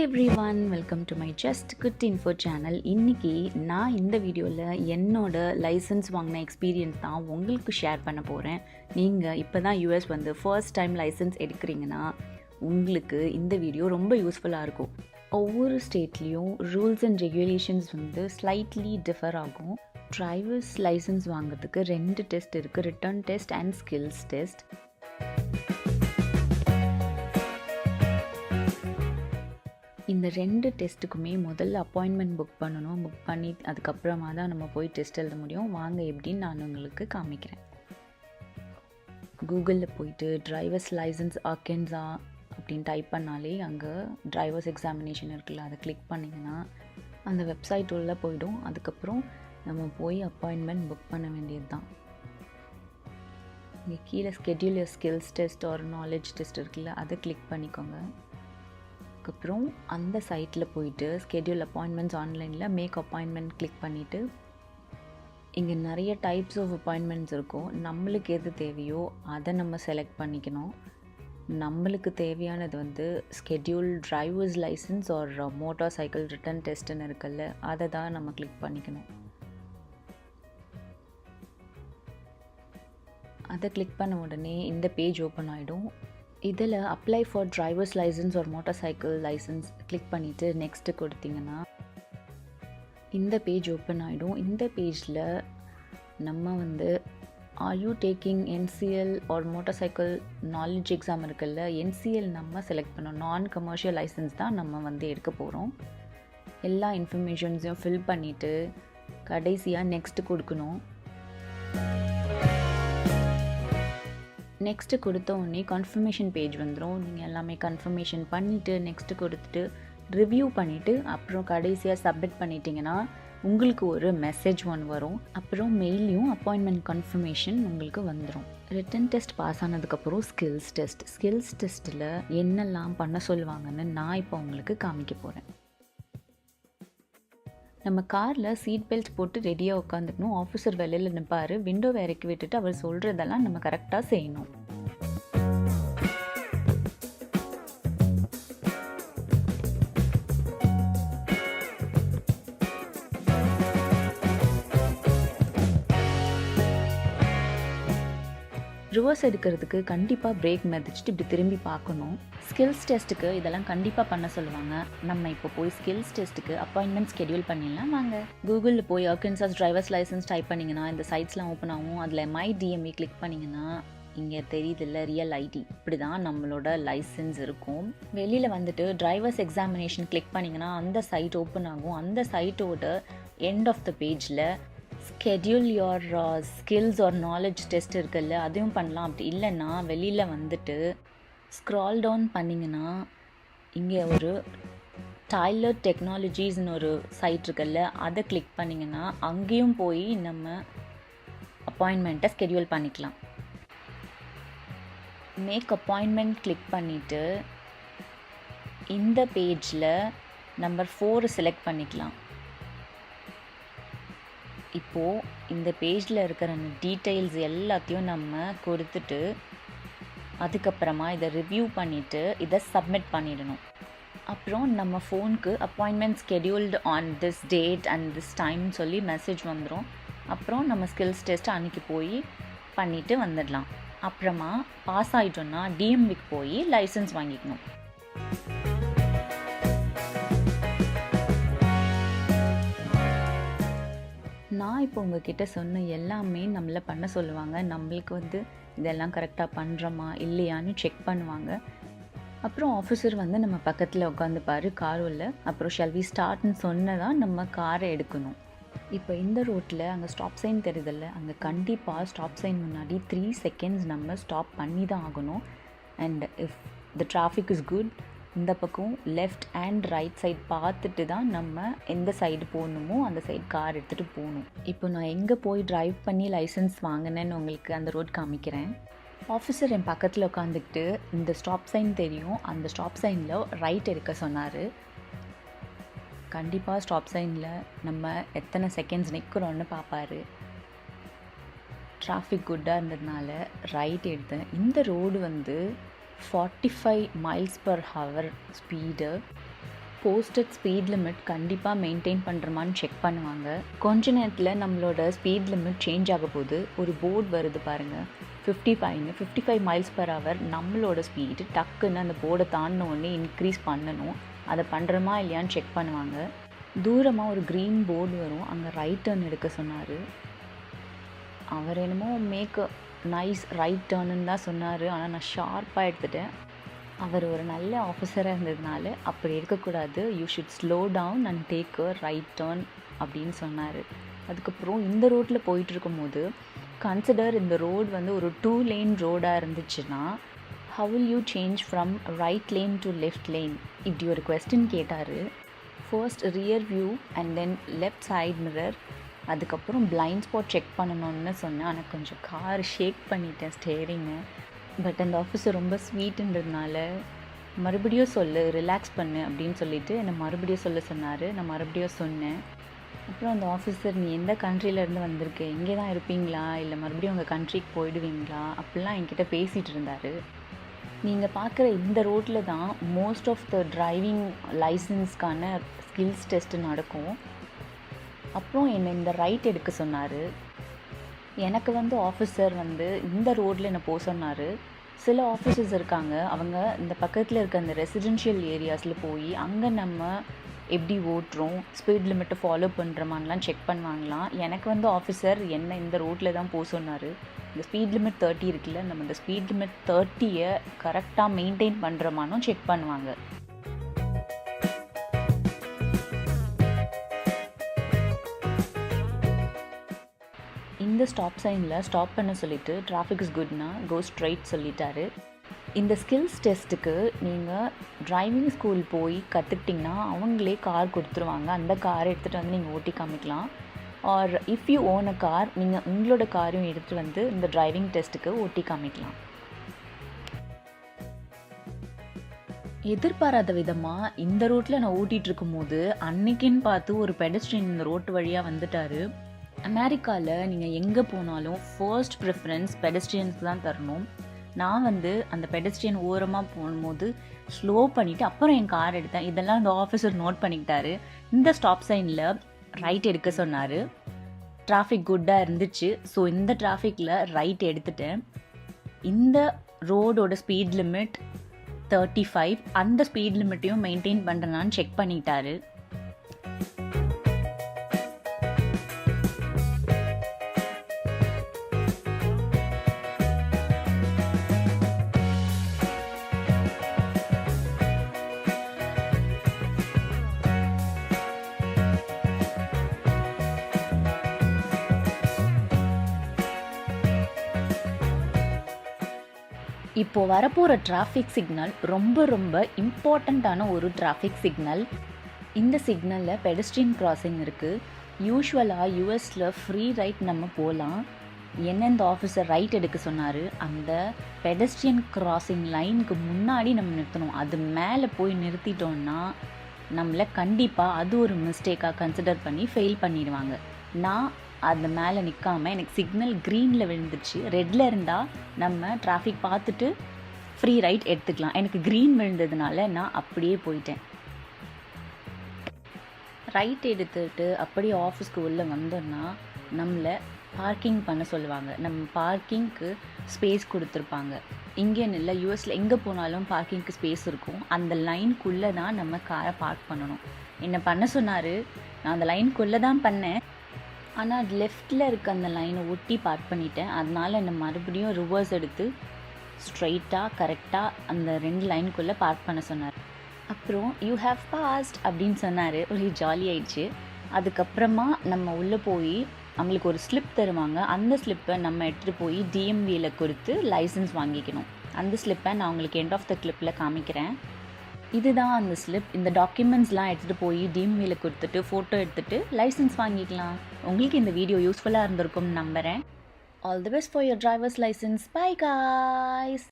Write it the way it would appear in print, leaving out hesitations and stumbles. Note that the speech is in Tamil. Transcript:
Everyone, welcome to my just good info channel. இன்றைக்கி நான் இந்த வீடியோவில் என்னோட லைசன்ஸ் வாங்கின எக்ஸ்பீரியன்ஸ் தான் உங்களுக்கு ஷேர் பண்ண போகிறேன். நீங்கள் இப்போ தான் யூஎஸ் வந்து ஃபர்ஸ்ட் டைம் லைசன்ஸ் எடுக்கிறீங்கன்னா உங்களுக்கு இந்த வீடியோ ரொம்ப யூஸ்ஃபுல்லாக இருக்கும். ஒவ்வொரு ஸ்டேட்லேயும் ரூல்ஸ் அண்ட் ரெகுலேஷன்ஸ் வந்து ஸ்லைட்லி டிஃபர் ஆகும். டிரைவர்ஸ் லைசன்ஸ் வாங்குறதுக்கு 2 டெஸ்ட் இருக்குது, written test and skills test. இந்த 2 டெஸ்ட்டுக்குமே முதல்ல அப்பாயின்மெண்ட் புக் பண்ணணும். புக் பண்ணி அதுக்கப்புறமா தான் நம்ம போய் டெஸ்ட் எழுத முடியும். வாங்க எப்படின்னு நான் உங்களுக்கு காமிக்கிறேன். கூகுளில் போயிட்டு டிரைவர்ஸ் லைசன்ஸ் ஆர்கன்சா அப்படின்னு டைப் பண்ணாலே அங்கே டிரைவர்ஸ் எக்ஸாமினேஷன் இருக்குல்ல, அதை கிளிக் பண்ணிங்கன்னா அந்த வெப்சைட் உள்ளே போய்டும். அதுக்கப்புறம் நம்ம போய் அப்பாயின்மெண்ட் புக் பண்ண வேண்டியது தான். இங்கே கீழே ஸ்கெட்யூல் ஸ்கில்ஸ் டெஸ்ட் ஒரு நாலேஜ் டெஸ்ட் இருக்குல்ல, அதை கிளிக் பண்ணிக்கோங்க. அதுக்கப்புறம் அந்த சைட்டில் போயிட்டு ஸ்கெட்யூல் அப்பாயின்மெண்ட்ஸ் ஆன்லைனில் மேக் அப்பாயின்மெண்ட் கிளிக் பண்ணிவிட்டு இங்கே நிறைய டைப்ஸ் ஆஃப் அப்பாயின்மெண்ட்ஸ் இருக்கும். நம்மளுக்கு எது தேவையோ அதை நம்ம செலக்ட் பண்ணிக்கணும். நம்மளுக்கு தேவையானது வந்து ஸ்கெட்யூல் டிரைவர்ஸ் லைசன்ஸ் ஒரு மோட்டார் சைக்கிள் ரிட்டன் டெஸ்ட்டுன்னு இருக்குல்ல, அதை தான் நம்ம கிளிக் பண்ணிக்கணும். அதை கிளிக் பண்ண உடனே இந்த பேஜ் ஓப்பன் ஆகிடும். இதில் அப்ளை ஃபார் டிரைவர்ஸ் லைசன்ஸ் ஒரு மோட்டார் சைக்கிள் லைசன்ஸ் கிளிக் பண்ணிவிட்டு நெக்ஸ்ட்டு கொடுத்தீங்கன்னா இந்த பேஜ் ஓப்பன் ஆகிடும். இந்த பேஜில் நம்ம வந்து ஆர் யூ டேக்கிங் என்சிஎல் ஒரு மோட்டார் சைக்கிள் நாலேஜ் எக்ஸாம் இருக்குல்ல, என்சிஎல் நம்ம செலக்ட் பண்ணோம். நான் கமர்ஷியல் லைசன்ஸ் தான் நம்ம வந்து எடுக்க போகிறோம். எல்லா இன்ஃபர்மேஷன்ஸையும் ஃபில் பண்ணிவிட்டு கடைசியாக நெக்ஸ்ட்டு கொடுக்கணும். நெக்ஸ்ட்டு கொடுத்த உடனே கன்ஃபர்மேஷன் பேஜ் வந்துடும். நீங்கள் எல்லாமே கன்ஃபர்மேஷன் பண்ணிவிட்டு நெக்ஸ்ட்டு கொடுத்துட்டு ரிவ்யூ பண்ணிவிட்டு அப்புறம் கடைசியாக சப்மிட் பண்ணிட்டீங்கன்னா உங்களுக்கு ஒரு மெசேஜ் ஒன்று வரும். அப்புறம் மெயிலையும் அப்பாயின்மெண்ட் கன்ஃபர்மேஷன் உங்களுக்கு வந்துடும். ரிட்டன் டெஸ்ட் பாஸ் ஆனதுக்கப்புறம் ஸ்கில்ஸ் டெஸ்ட்டில் என்னெல்லாம் பண்ண சொல்லுவாங்கன்னு நான் இப்போ உங்களுக்கு காமிக்க போகிறேன். நம்ம காரில் சீட் பெல்ட் போட்டு ரெடியாக உட்காந்துக்கணும். ஆஃபீஸர் வெளியில் நிற்பார். விண்டோவை இறக்கி விட்டுட்டு அவர் சொல்கிறதெல்லாம் நம்ம கரெக்டாக செய்யணும். ரிவர்ஸ் எடுக்கிறதுக்கு கண்டிப்பாக பிரேக் மிதிச்சுட்டு இப்படி திரும்பி பார்க்கணும். ஸ்கில்ஸ் டெஸ்ட்டுக்கு இதெல்லாம் கண்டிப்பாக பண்ண சொல்லுவாங்க. நம்ம இப்போ போய் ஸ்கில்ஸ் டெஸ்ட்டுக்கு அப்பாயின்மெண்ட் ஸ்கெடியூல் பண்ணிடலாம் வாங்க. கூகுளில் போய் ஆர்கன்சாஸ் டிரைவர்ஸ் லைசன்ஸ் டைப் பண்ணிங்கன்னா இந்த சைட்ஸ்லாம் ஓப்பன் ஆகும். அதில் மை டிஎம்இ கிளிக் பண்ணிங்கன்னா இங்கே தெரியுதில்ல ரியல் ஐடி, இப்படி தான் நம்மளோட லைசன்ஸ் இருக்கும். வெளியில் வந்துட்டு டிரைவர்ஸ் எக்ஸாமினேஷன் கிளிக் பண்ணிங்கன்னா அந்த சைட் ஓப்பன் ஆகும். அந்த சைட்டோட எண்ட் ஆஃப் த பேஜில் schedule your skills or knowledge test இருக்குல்ல, அதையும் பண்ணலாம். அப்படி இல்லைன்னா வெளியில் வந்துட்டு ஸ்க்ரால் டவுன் பண்ணிங்கன்னா இங்கே ஒரு டைலர் டெக்னாலஜிஸ்னு ஒரு சைட் இருக்குல்ல, அதை கிளிக் பண்ணிங்கன்னா அங்கேயும் போய் நம்ம அப்பாயின்மெண்ட்டை ஸ்கெட்யூல் பண்ணிக்கலாம். மேக் அப்பாயின்மெண்ட் கிளிக் பண்ணிவிட்டு இந்த பேஜில் நம்பர் 4 செலக்ட் பண்ணிக்கலாம். இப்போது இந்த பேஜில் இருக்கிற டீட்டெயில்ஸ் எல்லாத்தையும் நம்ம கொடுத்துட்டு அதுக்கப்புறமா இதை ரிவ்யூ பண்ணிவிட்டு இதை சப்மிட் பண்ணிடணும். அப்புறம் நம்ம ஃபோனுக்கு appointment scheduled on this date and this டைம்னு சொல்லி மெசேஜ் வந்துடும். அப்புறம் நம்ம ஸ்கில்ஸ் டெஸ்ட் அன்றைக்கி போய் பண்ணிவிட்டு வந்துடலாம். அப்புறமா பாஸ் ஆகிட்டோன்னா டிஎம்விக்கு போய் லைசன்ஸ் வாங்கிக்கணும். நான் இப்போ உங்ககிட்ட சொன்ன எல்லாமே நம்மளை பண்ண சொல்லுவாங்க. நம்மளுக்கு வந்து இதெல்லாம் கரெக்டாக பண்ணுறோமா இல்லையான்னு செக் பண்ணுவாங்க. அப்புறம் ஆஃபீஸர் வந்து நம்ம பக்கத்தில் உட்காந்துப்பார் கார் உள்ள. அப்புறம் ஷால் வி ஸ்டார்ட்னு சொன்னதான் நம்ம காரை எடுக்கணும். இப்போ இந்த ரோட்டில் அங்கே ஸ்டாப் சைன் தெரியுதில்ல, அங்கே கண்டிப்பாக ஸ்டாப் சைன் முன்னாடி 3 செகண்ட்ஸ் நம்ம ஸ்டாப் பண்ணி தான் ஆகணும். And if the traffic is good இந்த பக்கம் லெஃப்ட் அண்ட் ரைட் சைட் பார்த்துட்டு தான் நம்ம எந்த சைடு போகணுமோ அந்த சைடு கார் எடுத்துகிட்டு போகணும். இப்போ நான் எங்கே போய் ட்ரைவ் பண்ணி லைசன்ஸ் வாங்கினேன்னு உங்களுக்கு அந்த ரோட் காமிக்கிறேன். ஆஃபீஸர் என் பக்கத்தில் உட்காந்துக்கிட்டு இந்த ஸ்டாப் சைன் தெரியும், அந்த ஸ்டாப் சைனில் ரைட் எடுக்க சொன்னார். கண்டிப்பாக ஸ்டாப் சைனில் நம்ம எத்தனை செகண்ட்ஸ் நிற்கிறோன்னு பார்ப்பார். டிராஃபிக் குட்டாக இருந்ததுனால ரைட் எடுத்தேன். இந்த ரோடு வந்து 45 miles per hour speed posted speed limit கண்டிப்பாக மெயின்டைன் பண்ணுறோமான்னு செக் பண்ணுவாங்க. கொஞ்ச நேரத்தில் நம்மளோட ஸ்பீட் லிமிட் சேஞ்ச் ஆக போது ஒரு போர்டு வருது பாருங்கள், 55 மைல்ஸ் பர் ஹவர். நம்மளோட ஸ்பீடு டக்குன்னு அந்த போர்டை தாண்டின உடனே இன்க்ரீஸ் பண்ணணும். அதை பண்ணுறோமா இல்லையான்னு செக் பண்ணுவாங்க. தூரமாக ஒரு க்ரீன் போர்டு வரும், அங்கே ரைட் டர்ன் எடுக்க சொன்னார். அவர் என்னமோ மேக் நைஸ் ரைட் டர்னுன்னு தான் சொன்னார். ஆனால் நான் ஷார்ப்பாக எடுத்துட்டேன். அவர் ஒரு நல்ல ஆஃபீஸராக இருந்ததுனால அப்படி இருக்கக்கூடாது, you should slow down and take a right turn அப்படின்னு சொன்னார். அதுக்கப்புறம் இந்த ரோட்டில் போயிட்டுருக்கும் கன்சிடர் இந்த ரோடு வந்து ஒரு 2 லேன் ரோடாக இருந்துச்சுன்னா how will you change from right lane to left lane இப்படி ஒரு கொஸ்டின் கேட்டார். First rear view and then left side mirror, அதுக்கப்புறம் பிளைண்ட் ஸ்பாட் செக் பண்ணணும்னு சொன்னேன். ஆனால் கொஞ்சம் கார் ஷேக் பண்ணிட்டேன் ஸ்டேரிங்கை. பட் அந்த ஆஃபீஸர் ரொம்ப ஸ்வீட்டுன்றதுனால மறுபடியும் சொல்லு, ரிலாக்ஸ் பண்ணு அப்படின்னு சொல்லிவிட்டு என்னை மறுபடியும் சொல்ல சொன்னார். நான் மறுபடியும் சொன்னேன். அப்புறம் அந்த ஆஃபீஸர், நீ எந்த கண்ட்ரியிலேருந்து வந்திருக்கு, இங்கே தான் இருப்பீங்களா இல்லை மறுபடியும் உங்கள் கண்ட்ரிக்கு போயிடுவீங்களா அப்படிலாம் என்கிட்ட பேசிகிட்டு இருந்தார். நீங்கள் பார்க்குற இந்த ரோட்டில் தான் மோஸ்ட் ஆஃப் த டிரைவிங் லைசன்ஸ்க்கான ஸ்கில்ஸ் டெஸ்ட்டு நடக்கும். அப்புறம் என்னை இந்த ரைட் எடுக்க சொன்னார். எனக்கு வந்து ஆஃபீஸர் வந்து இந்த ரோட்டில் என்னை போக சொன்னார். சில ஆஃபீஸர்ஸ் இருக்காங்க, அவங்க இந்த பக்கத்தில் இருக்க அந்த ரெசிடென்ஷியல் ஏரியாஸில் போய் அங்கே நம்ம எப்படி ஓட்டுறோம், ஸ்பீட் லிமிட்டை ஃபாலோ பண்ணுறோமான்லாம் செக் பண்ணுவாங்களாம். எனக்கு வந்து ஆஃபீஸர் என்ன இந்த ரோட்டில் தான் போக சொன்னார். இந்த ஸ்பீட் லிமிட் 30 இருக்குல்ல, நம்ம இந்த ஸ்பீட் லிமிட் 30யை கரெக்டாக மெயின்டைன் பண்ணுறோமானும் செக் பண்ணுவாங்க. இந்த ஸ்டாப் சைனில் ஸ்டாப் பண்ண சொல்லிவிட்டு டிராஃபிக் இஸ் குட்னா கோ ஸ்ட்ரைட் சொல்லிட்டாரு. இந்த ஸ்கில்ஸ் டெஸ்ட்டுக்கு நீங்கள் டிரைவிங் ஸ்கூல் போய் கற்றுக்கிட்டிங்கன்னா அவங்களே கார் கொடுத்துருவாங்க. அந்த காரை எடுத்துகிட்டு வந்து நீங்கள் ஓட்டி காமிக்கலாம். Or if you own a car, நீங்கள் உங்களோட காரையும் எடுத்துகிட்டு வந்து இந்த டிரைவிங் டெஸ்ட்டுக்கு ஓட்டி காமிக்கலாம். எதிர்பாராத விதமாக இந்த ரோட்டில் நான் ஓட்டிகிட்டு இருக்கும்போது அன்னைக்குன்னு பார்த்து ஒரு பெடஸ்ட்ரியன் இந்த ரோட்டு வழியாக வந்துட்டார். அமெரிக்காவில் நீங்கள் எங்கே போனாலும் ஃபர்ஸ்ட் ப்ரிஃபரன்ஸ் பெடஸ்ட்ரியன்ஸ்க்கு தான் தரணும். நான் வந்து அந்த பெடஸ்ட்ரியன் ஓரமாக போகும்போது ஸ்லோ பண்ணிவிட்டு அப்புறம் என் கார் எடுத்தேன். இதெல்லாம் அந்த ஆஃபீஸர் நோட் பண்ணிக்கிட்டாரு. இந்த ஸ்டாப் சைனில் ரைட் எடுக்க சொன்னார். டிராஃபிக் குட்டாக இருந்துச்சு. ஸோ இந்த டிராஃபிக்கில் ரைட் எடுத்துட்டேன். இந்த ரோடோட ஸ்பீட் லிமிட் 35, அந்த ஸ்பீட் லிமிட்டையும் மெயின்டைன் பண்ணுறேனான்னு செக் பண்ணிட்டாரு. இப்போது வரப்போகிற டிராஃபிக் சிக்னல் ரொம்ப ரொம்ப இம்பார்ட்டண்ட்டான ஒரு டிராஃபிக் சிக்னல். இந்த சிக்னலில் பெடஸ்ட்ரியன் கிராசிங் இருக்குது. யூஸ்வலாக யூஎஸில் ஃப்ரீ ரைட் நம்ம போகலாம். என்ன இந்த ஆஃபீஸர் ரைட் எடுக்க சொன்னார், அந்த பெடஸ்ட்ரியன் கிராசிங் லைனுக்கு முன்னாடி நம்ம நிறுத்தணும். அது மேலே போய் நிறுத்திட்டோன்னா நம்மளை கண்டிப்பாக அது ஒரு மிஸ்டேக்காக கன்சிடர் பண்ணி ஃபெயில் பண்ணிடுவாங்க. நான் அது மேலே நிற்காமல் எனக்கு சிக்னல் க்ரீனில் விழுந்துச்சு. ரெட்டில் இருந்தால் நம்ம டிராஃபிக் பார்த்துட்டு ஃப்ரீ ரைட் எடுத்துக்கலாம். எனக்கு க்ரீன் விழுந்ததுனால நான் அப்படியே போயிட்டேன். ரைட் எடுத்துட்டு அப்படியே ஆஃபீஸ்க்கு உள்ளே வந்தோன்னா நம்மளை பார்க்கிங் பண்ண சொல்லுவாங்க. நம்ம பார்க்கிங்க்கு ஸ்பேஸ் கொடுத்துருப்பாங்க. இங்கேன்னு இல்லை, யூஎஸில் எங்கே போனாலும் பார்க்கிங்க்கு ஸ்பேஸ் இருக்கும். அந்த லைனுக்குள்ளே தான் நம்ம காரை பார்க் பண்ணணும். என்ன பண்ண சொன்னார், நான் அந்த லைனுக்குள்ளே தான் பண்ணேன். ஆனால் அது லெஃப்டில் இருக்க அந்த லைனை ஒட்டி பார்க் பண்ணிட்டேன். அதனால் என்னை மறுபடியும் ரிவர்ஸ் எடுத்து ஸ்ட்ரைட்டாக கரெக்டாக அந்த 2 லைனுக்குள்ளே பார்க் பண்ண சொன்னார். அப்புறம் யூ ஹேவ் பாஸ்ட் அப்படின்னு சொன்னார். ஒரு ஜாலி ஆயிடுச்சு. அதுக்கப்புறமா நம்ம உள்ளே போய் அவங்களுக்கு ஒரு ஸ்லிப் தருவாங்க. அந்த ஸ்லிப்பை நம்ம எடுத்துகிட்டு போய் டிஎம்வியில் கொடுத்து லைசன்ஸ் வாங்கிக்கணும். அந்த ஸ்லிப்பை நான் உங்களுக்கு எண்ட் ஆஃப் த கிளிப்பில் காமிக்கிறேன். இதுதான் அந்த ஸ்லிப். இந்த டாக்குமெண்ட்ஸ்லாம் எடுத்துகிட்டு போய் டிஎம்வியில் கொடுத்துட்டு ஃபோட்டோ எடுத்துகிட்டு லைசன்ஸ் வாங்கிக்கலாம். உங்களுக்கு இந்த வீடியோ யூஸ்ஃபுல்லாக இருந்திருக்கும்னு நம்புகிறேன். All the best for your drivers licence. Bye guys.